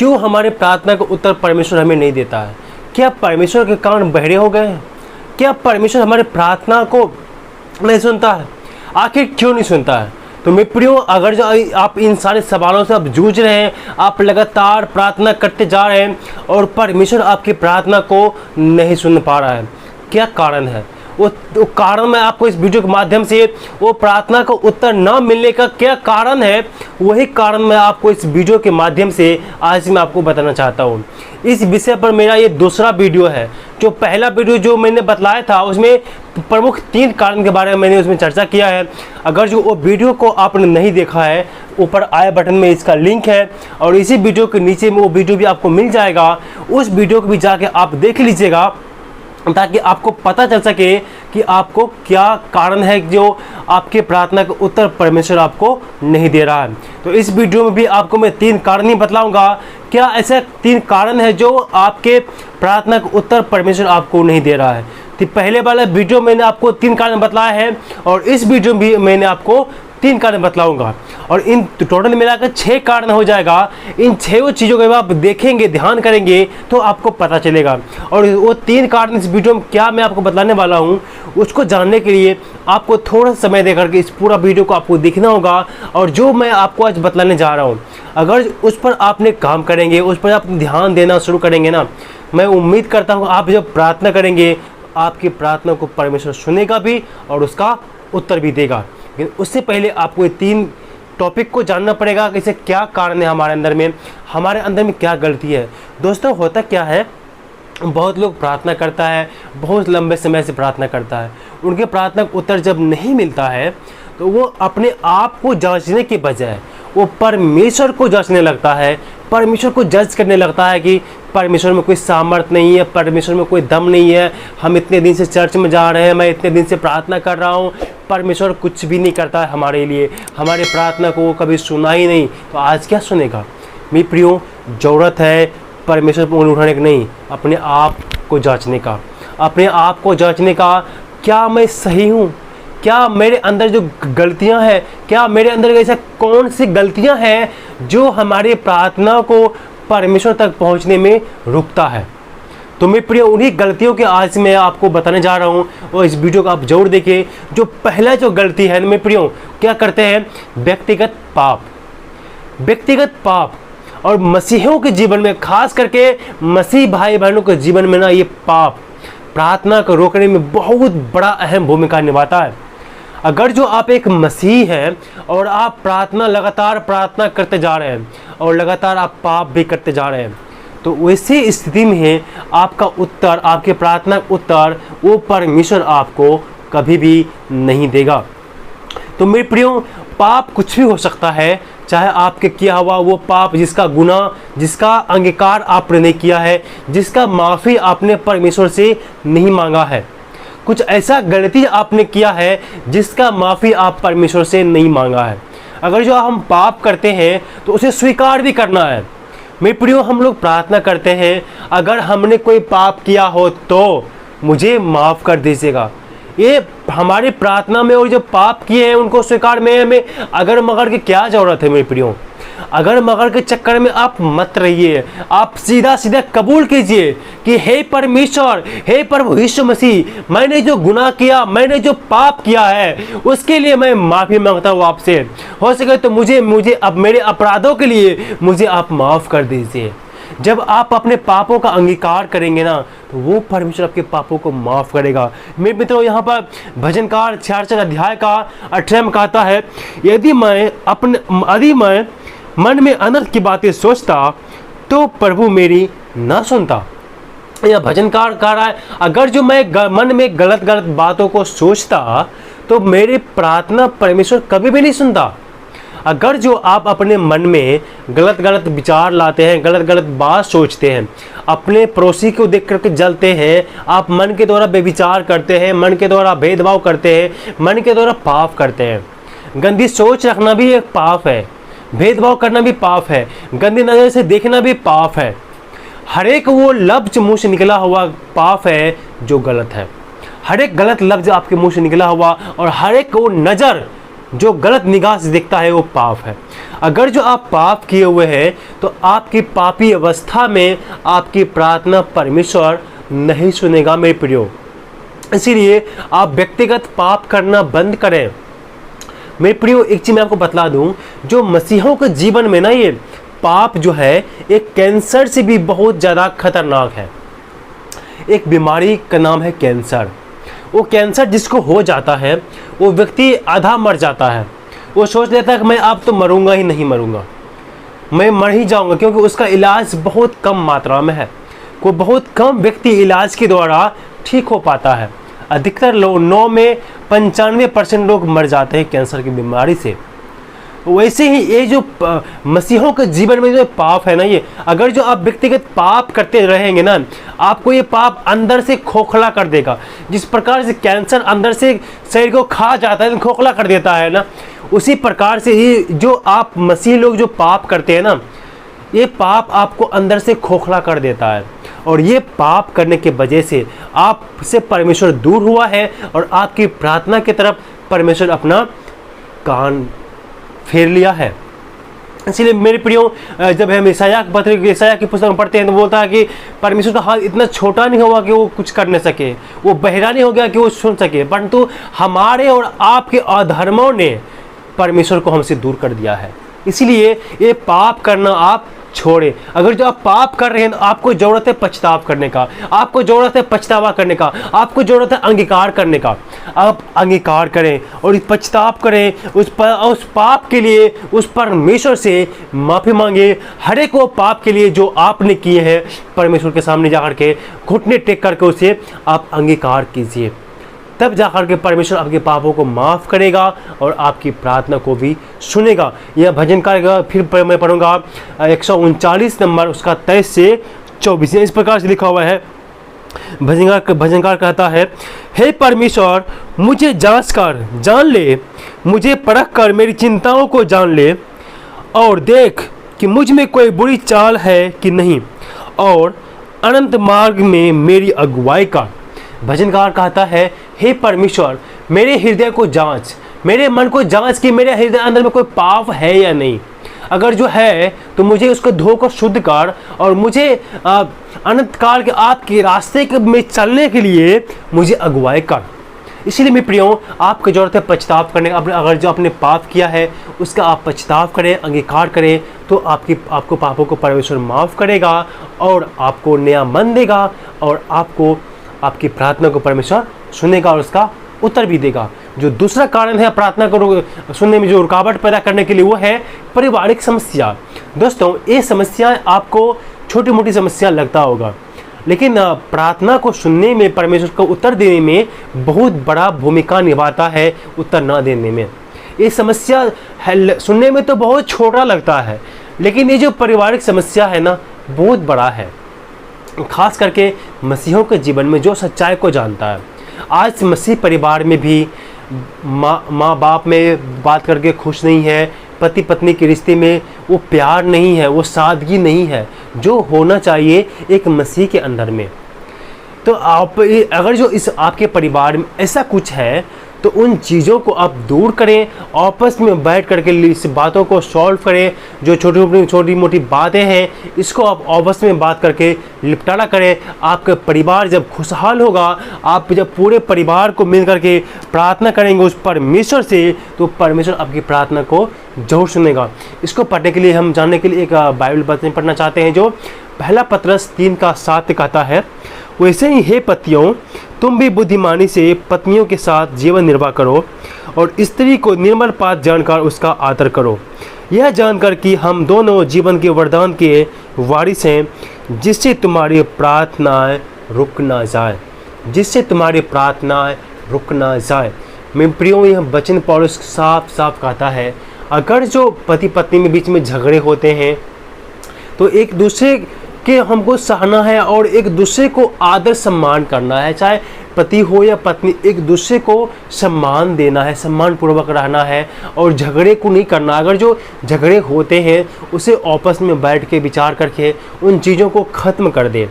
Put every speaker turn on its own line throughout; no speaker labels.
क्यों हमारे प्रार्थना का उत्तर परमेश्वर हमें नहीं देता है? क्या परमेश्वर के कान बहरे हो गए हैं? क्या परमेश्वर हमारे प्रार्थना को नहीं सुनता है? आखिर क्यों नहीं सुनता है? तो मेरे प्रियो, अगर जो आप इन सारे सवालों से आप जूझ रहे हैं, आप लगातार प्रार्थना करते जा रहे हैं और परमेश्वर आपकी प्रार्थना को नहीं सुन पा रहा है, क्या कारण है? वो कारण मैं आपको इस वीडियो के माध्यम से, वो प्रार्थना का उत्तर न मिलने का क्या कारण है, वही कारण मैं आपको इस वीडियो के माध्यम से आज मैं आपको बताना चाहता हूँ। इस विषय पर मेरा ये दूसरा वीडियो है। जो पहला वीडियो जो मैंने बतलाया था उसमें प्रमुख 3 कारण के बारे में मैंने उसमें चर्चा किया है। अगर जो वो वीडियो को आपने नहीं देखा है, ऊपर आई बटन में इसका लिंक है और इसी वीडियो के नीचे में वो वीडियो भी आपको मिल जाएगा। उस वीडियो को भी जाके आप देख लीजिएगा ताकि आपको पता चल सके कि आपको क्या कारण है जो आपके प्रार्थना का उत्तर परमेश्वर आपको नहीं दे रहा है। तो इस वीडियो में भी आपको मैं 3 कारण ही बतलाऊंगा। क्या ऐसे 3 कारण है जो आपके प्रार्थना का उत्तर परमेश्वर आपको नहीं दे रहा है? तो पहले वाला वीडियो मैंने आपको 3 कारण बतलाया है और इस वीडियो में भी मैंने आपको 3 कारण बतलाऊंगा और इन टोटल मिलाकर 6 कारण हो जाएगा। इन 6 चीज़ों को आप देखेंगे, ध्यान करेंगे तो आपको पता चलेगा। और वो 3 कारण इस वीडियो में क्या मैं आपको बतलाने वाला हूँ, उसको जानने के लिए आपको थोड़ा समय देकर के इस पूरा वीडियो को आपको देखना होगा। और जो मैं आपको आज बतलाने जा रहा हूँ, अगर उस पर आपने काम करेंगे, उस पर आप ध्यान देना शुरू करेंगे ना, मैं उम्मीद करता हूँ आप जब प्रार्थना करेंगे आपकी प्रार्थना को परमेश्वर सुनेगा भी और उसका उत्तर भी देगा। लेकिन उससे पहले आपको ये 3 टॉपिक को जानना पड़ेगा कि इसे क्या कारण है हमारे अंदर में क्या गलती है। दोस्तों, होता क्या है, बहुत लोग प्रार्थना करता है, बहुत लंबे समय से प्रार्थना करता है, उनके प्रार्थना का उत्तर जब नहीं मिलता है तो वो अपने आप को जांचने के बजाय वो परमेश्वर को जांचने लगता है, परमेश्वर को जज करने लगता है कि परमेश्वर में कोई सामर्थ्य नहीं है, परमेश्वर में कोई दम नहीं है। हम इतने दिन से चर्च में जा रहे हैं, मैं इतने दिन से प्रार्थना कर रहा हूँ, परमेश्वर कुछ भी नहीं करता है हमारे लिए, हमारे प्रार्थना को वो कभी सुना ही नहीं, तो आज क्या सुनेगा? मेरे प्रियो, ज़रूरत है परमेश्वर पर उंगली उठाने की नहीं, अपने आप को जांचने का, अपने आप को जांचने का। क्या मैं सही हूँ? क्या मेरे अंदर जो गलतियां हैं, क्या मेरे अंदर ऐसा कौन सी गलतियां हैं जो हमारी प्रार्थना को परमेश्वर तक पहुंचने में रुकता है? तो मेरे प्रिय, उन्हीं गलतियों के आज मैं आपको बताने जा रहा हूं और इस वीडियो को आप जरूर देखें। जो पहला जो गलती है मेरे प्रियो, क्या करते हैं? व्यक्तिगत पाप। और मसीहियों के जीवन में, खास करके मसीह भाई बहनों के जीवन में ना, ये पाप प्रार्थना को रोकने में बहुत बड़ा अहम भूमिका निभाता है। अगर जो आप एक मसीह हैं और आप लगातार प्रार्थना करते जा रहे हैं और लगातार आप पाप भी करते जा रहे हैं, तो वैसी स्थिति में आपका उत्तर, आपके प्रार्थना का उत्तर वो परमेश्वर आपको कभी भी नहीं देगा। तो मेरे प्रियो, पाप कुछ भी हो सकता है, चाहे आपके किया हुआ वो पाप, जिसका गुनाह, जिसका अंगीकार आपने नहीं किया है, जिसका माफ़ी आपने परमेश्वर से नहीं मांगा है, कुछ ऐसा गलती आपने किया है जिसका माफ़ी आप परमेश्वर से नहीं मांगा है। अगर जो हम पाप करते हैं तो उसे स्वीकार भी करना है। मेरे प्रियो, हम लोग प्रार्थना करते हैं, अगर हमने कोई पाप किया हो तो मुझे माफ़ कर दीजिएगा। ये हमारी प्रार्थना में, और जो पाप किए हैं उनको स्वीकार में हमें अगर मगर की क्या ज़रूरत है? मेरे प्रियो, अगर मगर के चक्कर में आप मत रहिए, आप सीधा सीधा कबूल कीजिए कि हे परमेश्वर, हे प्रभु यीशु मसीह, मैंने जो गुनाह किया, मैंने जो पाप किया है उसके लिए मैं माफ़ी मांगता हूँ आपसे। हो सके तो मुझे अब मेरे अपराधों के लिए मुझे आप माफ़ कर दीजिए। जब आप अपने पापों का अंगीकार करेंगे ना, तो वो परमेश्वर आपके पापों को माफ़ करेगा। मेरे मित्रों, यहाँ पर भजनकार 66 अध्याय का 18 में कहता है, यदि मैं मन में अनर्थ की बातें सोचता तो प्रभु मेरी ना सुनता। यह भजनकार कह रहा है, अगर जो मैं मन में गलत बातों को सोचता तो मेरी प्रार्थना परमेश्वर कभी भी नहीं सुनता। अगर जो आप अपने मन में गलत विचार लाते हैं, गलत बात सोचते हैं, अपने पड़ोसी को देख करके जलते हैं, आप मन के द्वारा बेविचार करते हैं, मन के द्वारा भेदभाव करते हैं, मन के द्वारा पाप करते हैं। गंदी सोच रखना भी एक पाप है, भेदभाव करना भी पाप है, गंदी नज़र से देखना भी पाप है। हर एक वो लफ्ज मुँह से निकला हुआ पाप है जो गलत है। हर एक गलत लफ्ज आपके मुँह से निकला हुआ और हर एक वो नज़र जो गलत निगाह से देखता है वो पाप है। अगर जो आप पाप किए हुए हैं तो आपकी पापी अवस्था में आपकी प्रार्थना परमेश्वर नहीं सुनेगा मेरे प्रियो। इसीलिए आप व्यक्तिगत पाप करना बंद करें मेरे प्रियो। एक चीज़ मैं आपको बतला दूं, जो मसीहों के जीवन में ना ये पाप जो है एक कैंसर से भी बहुत ज़्यादा खतरनाक है। एक बीमारी का नाम है कैंसर। वो कैंसर जिसको हो जाता है वो व्यक्ति आधा मर जाता है। वो सोच लेता है कि मैं अब तो मरूंगा ही नहीं मरूंगा, मैं मर ही जाऊंगा, क्योंकि उसका इलाज बहुत कम मात्रा में है। को बहुत कम व्यक्ति इलाज के द्वारा ठीक हो पाता है। अधिकतर लोग 9 में 95% लोग मर जाते हैं कैंसर की बीमारी से। वैसे ही ये जो मसीहों के जीवन में जो पाप है ना, ये अगर जो आप व्यक्तिगत पाप करते रहेंगे ना, आपको ये पाप अंदर से खोखला कर देगा। जिस प्रकार से कैंसर अंदर से शरीर को खा जाता है, खोखला कर देता है ना, उसी प्रकार से ही जो आप मसीह लोग जो पाप करते हैं ना, ये पाप आपको अंदर से खोखला कर देता है। और ये पाप करने के वजह से आपसे परमेश्वर दूर हुआ है और आपकी प्रार्थना की तरफ परमेश्वर अपना कान फेर लिया है। इसलिए मेरे प्रियो, जब हम ईसाया की पुस्तक पढ़ते हैं तो बोलता है कि परमेश्वर का हाथ इतना छोटा नहीं हुआ कि वो कुछ कर न सके, वो बहरा नहीं हो गया कि वो सुन सके, परंतु हमारे और आपके अधर्मों ने परमेश्वर को हमसे दूर कर दिया है। इसीलिए ये पाप करना आप छोड़े। अगर जो आप पाप कर रहे हैं तो आपको जरूरत है पछतावा करने का, आपको जरूरत है पछतावा करने का, आपको जरूरत है अंगीकार करने का। आप अंगीकार करें और पछतावा करें, उस पाप के लिए उस परमेश्वर से माफ़ी मांगे। हर एक वो पाप के लिए जो आपने किए हैं परमेश्वर के सामने जाकर के घुटने टेक करके उसे आप अंगीकार कीजिए। तब जाकर के परमेश्वर आपके पापों को माफ़ करेगा और आपकी प्रार्थना को भी सुनेगा। यह भजनकार का फिर मैं पढ़ूंगा 139 नंबर उसका 23 से 24। इस प्रकार से लिखा हुआ है। भजनकार कहता है, हे परमेश्वर मुझे जांच कर जान ले, मुझे परख कर मेरी चिंताओं को जान ले और देख कि मुझ में कोई बुरी चाल है कि नहीं, और अनंत मार्ग में मेरी अगुवाई कर। भजनकार कहता है, हे परमेश्वर मेरे हृदय को जांच, मेरे मन को जांच कि मेरे हृदय अंदर में कोई पाप है या नहीं। अगर जो है तो मुझे उसको धोकर शुद्ध कर और मुझे अनंत काल के आपके रास्ते में चलने के लिए मुझे अगुवाई कर। इसीलिए मेरे प्रियो, आपको जरूरत है पछतावा करने का। अगर जो आपने पाप किया है उसका आप पछतावा करें, अंगीकार करें, तो आपको पापों को परमेश्वर माफ़ करेगा और आपको नया मन देगा और आपको आपकी प्रार्थना को परमेश्वर सुनेगा और उसका उत्तर भी देगा। जो दूसरा कारण है प्रार्थना को सुनने में जो रुकावट पैदा करने के लिए, वो है पारिवारिक समस्या। दोस्तों, ये समस्याएं आपको छोटी मोटी समस्या लगता होगा, लेकिन प्रार्थना को सुनने में, परमेश्वर को उत्तर देने में बहुत बड़ा भूमिका निभाता है उत्तर न देने में। ये समस्या सुनने में तो बहुत छोटा लगता है, लेकिन ये जो पारिवारिक समस्या है ना, बहुत बड़ा है। खास करके मसीहों के जीवन में जो सच्चाई को जानता है। आज मसीह परिवार में भी माँ बाप में बात करके खुश नहीं है, पति पत्नी के रिश्ते में वो प्यार नहीं है, वो सादगी नहीं है जो होना चाहिए एक मसीह के अंदर में। तो आप अगर जो इस आपके परिवार में ऐसा कुछ है तो उन चीज़ों को आप दूर करें, आपस में बैठ करके इस बातों को सॉल्व करें। जो छोटी मोटी बातें हैं इसको आप आपस में बात करके निपटारा करें। आपका परिवार जब खुशहाल होगा, आप जब पूरे परिवार को मिल करके प्रार्थना करेंगे उस परमेश्वर से, तो परमेश्वर आपकी प्रार्थना को जरूर सुनेगा। इसको पढ़ने के लिए, हम जानने के लिए एक बाइबल वचन पढ़ना चाहते हैं जो पहला पतरस 3:7 कहता है, वैसे ही हे पतियों तुम भी बुद्धिमानी से पत्नियों के साथ जीवन निर्वाह करो और स्त्री को निर्मल बात जानकर उसका आदर करो, यह जानकर कि हम दोनों जीवन के वरदान के वारिस हैं, जिससे तुम्हारी प्रार्थनाएं रुक ना जाए, जिससे तुम्हारी प्रार्थनाएं रुक ना जाए। मेरे प्रियो, यह वचन पौलुस साफ साफ कहता है, अगर जो पति पत्नी में बीच में झगड़े होते हैं तो एक दूसरे के हमको सहना है और एक दूसरे को आदर सम्मान करना है। चाहे पति हो या पत्नी, एक दूसरे को सम्मान देना है, सम्मान पूर्वक रहना है और झगड़े को नहीं करना। अगर जो झगड़े होते हैं उसे आपस में बैठ के विचार करके उन चीज़ों को ख़त्म कर दे।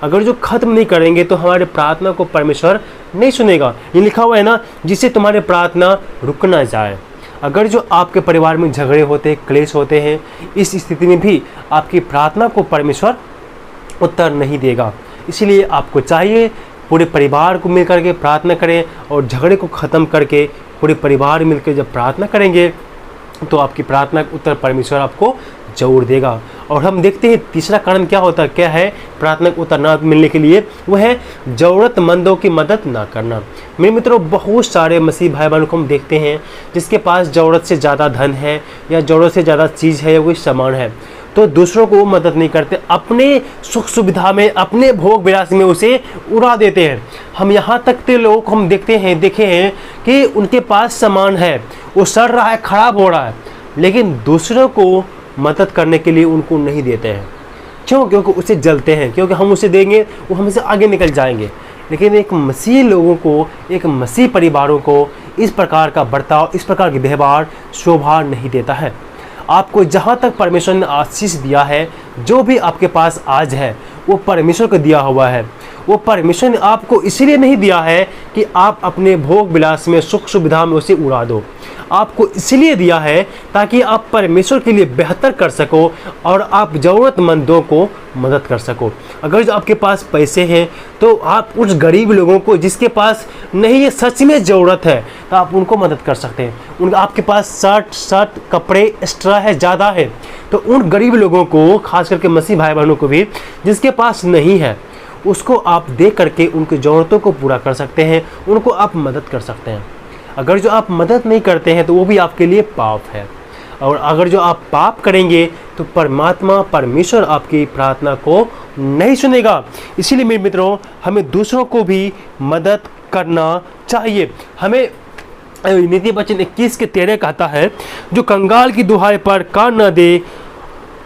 अगर जो ख़त्म नहीं करेंगे तो हमारे प्रार्थना को परमेश्वर नहीं सुनेगा। ये लिखा हुआ है ना, जिससे तुम्हारी प्रार्थना रुक ना जाए। अगर जो आपके परिवार में झगड़े होते हैं, क्लेश होते हैं, इस स्थिति में भी आपकी प्रार्थना को परमेश्वर उत्तर नहीं देगा। इसीलिए आपको चाहिए पूरे परिवार को मिल करके प्रार्थना करें, और झगड़े को ख़त्म करके पूरे परिवार मिलकर जब प्रार्थना करेंगे तो आपकी प्रार्थना का उत्तर परमेश्वर आपको जरूर देगा। और हम देखते हैं तीसरा कारण क्या है प्रार्थना को उत्तर ना मिलने के लिए, वो है ज़रूरतमंदों की मदद ना करना। मेरे मित्रों, बहुत सारे मसीह भाई बहनों को हम देखते हैं जिसके पास ज़रूरत से ज़्यादा धन है या ज़रूरत से ज़्यादा चीज़ है या कोई सामान है, तो दूसरों को वो मदद नहीं करते, अपने सुख सुविधा में, अपने भोग विलास में उसे उड़ा देते हैं। हम यहाँ तक के लोग हम देखे हैं कि उनके पास सामान है, वो सड़ रहा है, ख़राब हो रहा है, लेकिन दूसरों को मदद करने के लिए उनको नहीं देते हैं। क्यों? क्योंकि उसे जलते हैं, क्योंकि हम उसे देंगे वो हमसे आगे निकल जाएंगे। लेकिन एक मसीह लोगों को, एक मसीह परिवारों को इस प्रकार का बर्ताव, इस प्रकार के व्यवहार शोभा नहीं देता है। आपको जहाँ तक परमेश्वर ने आशीष दिया है, जो भी आपके पास आज है वो परमेश्वर को दिया हुआ है। वो परमेश्वर ने आपको इसलिए नहीं दिया है कि आप अपने भोग विलास में, सुख सुविधा में उसे उड़ा दो। आपको इसलिए दिया है ताकि आप परमेश्वर के लिए बेहतर कर सको और आप ज़रूरतमंदों को मदद कर सको। अगर जो आपके पास पैसे हैं तो आप उस गरीब लोगों को जिसके पास नहीं है, सच में ज़रूरत है, तो आप उनको मदद कर सकते हैं। आपके पास शर्ट कपड़े एक्स्ट्रा है, ज़्यादा है, तो उन गरीब लोगों को, खास करके मसीह भाई बहनों को भी जिसके पास नहीं है, उसको आप दे करके उनकी ज़रूरतों को पूरा कर सकते हैं, उनको आप मदद कर सकते हैं। अगर जो आप मदद नहीं करते हैं तो वो भी आपके लिए पाप है, और अगर जो आप पाप करेंगे तो परमेश्वर आपकी प्रार्थना को नहीं सुनेगा। इसीलिए मेरे मित्रों, हमें दूसरों को भी मदद करना चाहिए। हमें नीति वचन 21 के 13 कहता है, जो कंगाल की दुहाई पर कान न दे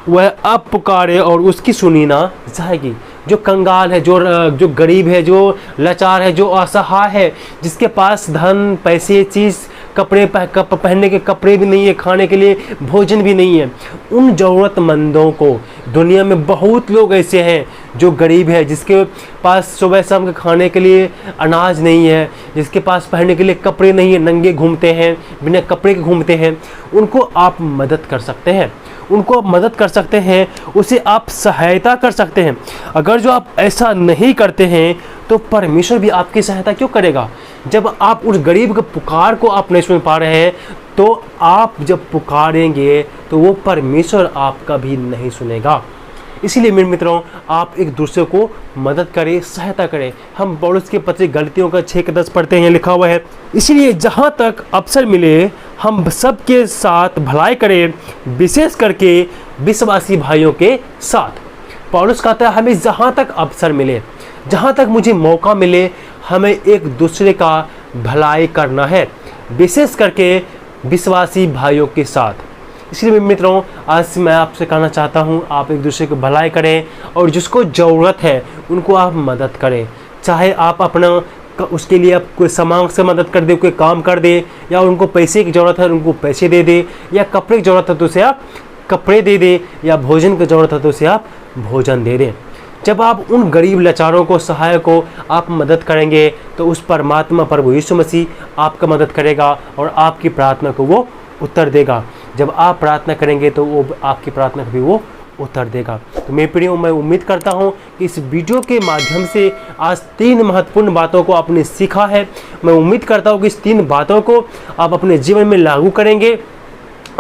वह अब पुकारे और उसकी सुनी ना जाएगी। जो कंगाल है, जो गरीब है, जो लाचार है, जो असहाय है, जिसके पास धन, पैसे, चीज़, कपड़े पहनने के कपड़े भी नहीं है, खाने के लिए भोजन भी नहीं है, उन ज़रूरतमंदों को, दुनिया में बहुत लोग ऐसे हैं जो गरीब है, जिसके पास सुबह शाम के खाने के लिए अनाज नहीं है, जिसके पास पहनने के लिए कपड़े नहीं है, नंगे घूमते हैं, बिना कपड़े के घूमते हैं, उनको आप मदद कर सकते हैं, उनको मदद कर सकते हैं, उसे आप सहायता कर सकते हैं। अगर जो आप ऐसा नहीं करते हैं तो परमेश्वर भी आपकी सहायता क्यों करेगा? जब आप उस गरीब के पुकार को आप नहीं सुन पा रहे हैं, तो आप जब पुकारेंगे तो वो परमेश्वर आपका भी नहीं सुनेगा। इसीलिए मेरे मित्रों, आप एक दूसरे को मदद करें, सहायता करें। हम पौलुस के पत्र गलतियों का 6-10 पढ़ते हैं, लिखा हुआ है, इसलिए जहाँ तक अवसर मिले हम सबके साथ भलाई करें, विशेष करके विश्वासी भाइयों के साथ। पौलुस कहता है, हमें जहाँ तक अवसर मिले, जहाँ तक मुझे मौका मिले, हमें एक दूसरे का भलाई करना है, विशेष करके विश्वासी भाइयों के साथ। इसलिए मित्रों, आज मैं आपसे कहना चाहता हूँ, आप एक दूसरे को भलाई करें और जिसको ज़रूरत है उनको आप मदद करें। चाहे आप अपना उसके लिए आप कोई सामान से मदद कर दे, कोई काम कर दे, या उनको पैसे की ज़रूरत है उनको पैसे दे दे, या कपड़े की ज़रूरत है तो उसे आप कपड़े दे दे, या भोजन की ज़रूरत है तो उसे आप भोजन दे दें। जब आप उन गरीब लाचारों को, सहायक को आप मदद करेंगे तो उस परमात्मा प्रभु यीशु मसीह आपका मदद करेगा और आपकी प्रार्थना को वो उत्तर देगा। जब आप प्रार्थना करेंगे तो वो आपकी प्रार्थना को भी वो उत्तर देगा। तो मेरे प्रियो, मैं उम्मीद करता हूँ कि इस वीडियो के माध्यम से आज 3 महत्वपूर्ण बातों को आपने सीखा है। मैं उम्मीद करता हूँ कि इस 3 बातों को आप अपने जीवन में लागू करेंगे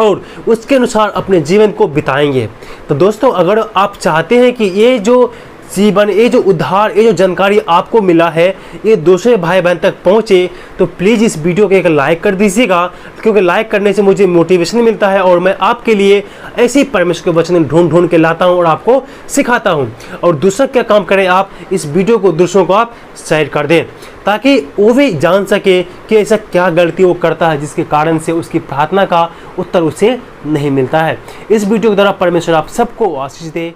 और उसके अनुसार अपने जीवन को बिताएंगे। तो दोस्तों, अगर आप चाहते हैं कि ये जो जीवन, ये जो उद्धार, ये जो जानकारी आपको मिला है, ये दूसरे भाई बहन तक पहुँचे, तो प्लीज़ इस वीडियो को एक लाइक कर दीजिएगा, क्योंकि लाइक करने से मुझे मोटिवेशन मिलता है और मैं आपके लिए ऐसे ही परमेश्वर के वचन ढूंढ के लाता हूँ और आपको सिखाता हूँ। और दूसरा क्या काम करें, आप इस वीडियो को दूसरों को आप शेयर कर दें, ताकि वो भी जान सके कि ऐसा क्या गलती वो करता है जिसके कारण से उसकी प्रार्थना का उत्तर उसे नहीं मिलता है। इस वीडियो के द्वारा परमेश्वर आप सबको आशीष दे।